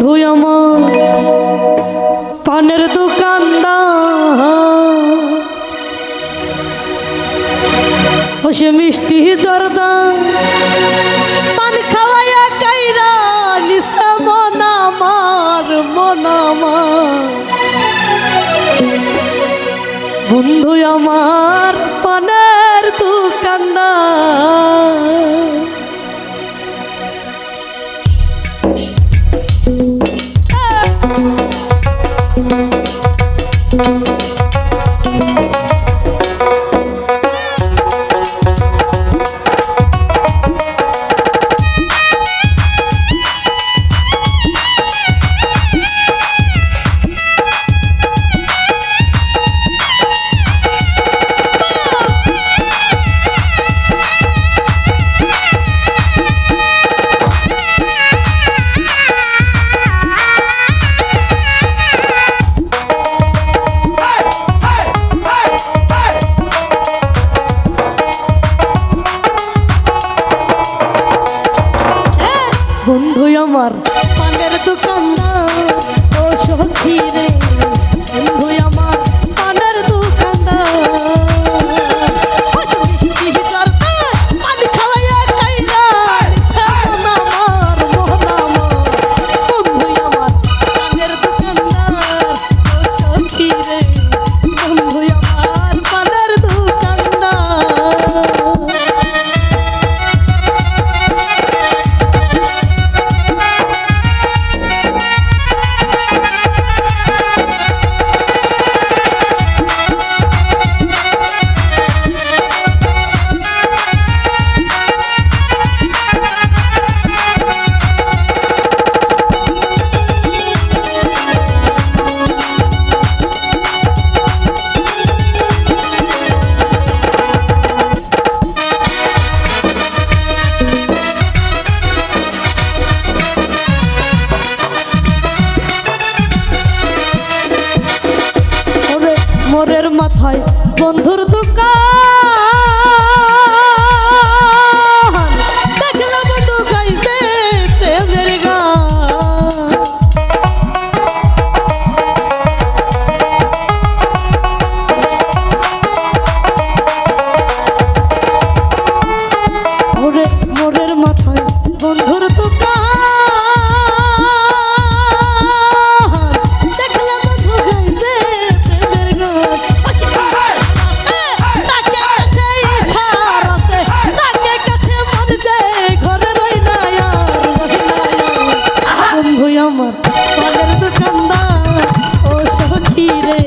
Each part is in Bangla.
বন্ধু আমার পানের দোকানদার হসে মিষ্টি জর্দা পান খাওয়াইয়া কাইরা নিসা মন আমার বন্ধু আমার পানের দোকানদার বন্ধু আমার পানের দোকানদার ও সখী রে বন্ধু আমার পানের দোকানদার মিষ্টি জর্দা পান খাওয়াইয়া কাইরা আমার বন্ধু আমার পানের দোকানদার ও সখী রে বন্ধু আমার পানের দোকানদার মোরের মাথায় বন্ধুর দোকান দেখলাম তো গাইতে প্রেমের গান মোরের মাথায় বন্ধুর দোকান আমার পানের দোকানদার ও সখী রে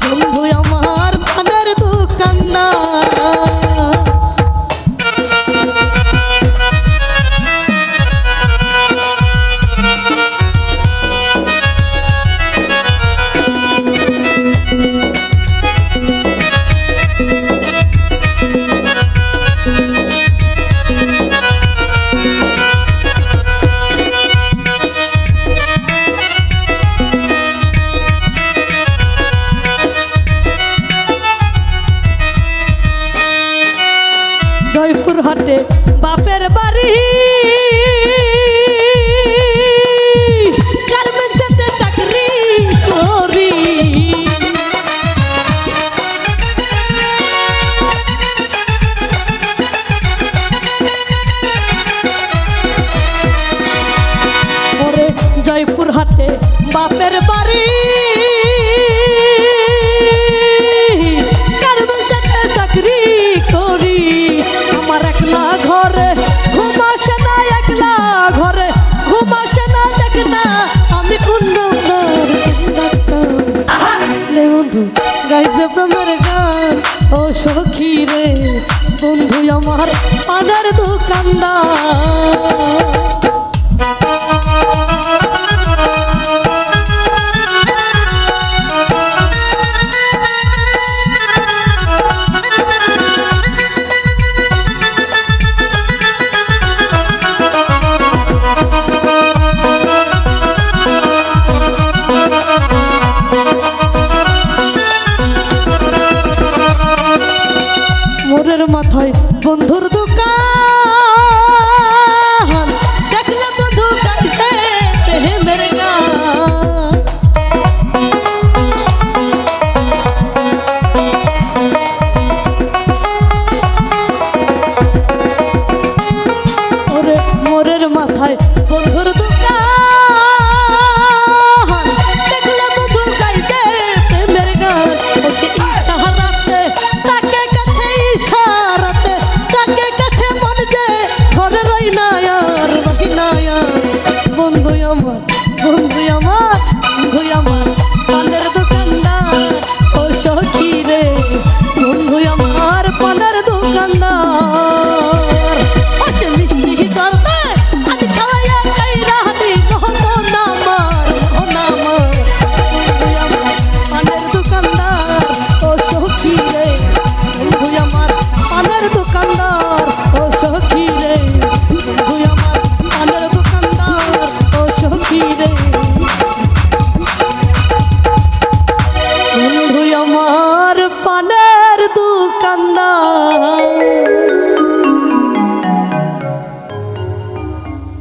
বন্ধু আমার পানের দোকানদার জয়পুরহাটে বাপের বাড়ি গার্মেন্টসে চাকরি করি জয়পুরহাটে বাপের বাড়ি গার্মেন্টসে চাকরি করি আমার একলা ঘরে ঘুম আসে না একলা ঘরে ঘুম আসে না দেখ না আমি কোন বন্ধু গাইছে প্রেমের গান ও সখী রে বন্ধু আমার পানের দোকানদার মাথায় বন্ধুর দোকান বন্ধু আমার পানের দোকানদার ও সখী রে বন্ধু আমার পানের দোকানদার ও সে মিষ্টি করতে আজ খাওয়াইয়া খাইরা দিব নামার পানের দোকানদার ও সখী রে বন্ধু আমার পানের দোকানদার ও সখী রে বন্ধু আমার পানের দোকানদার ও সখী রে বন্ধু আমার পানের দোকানদার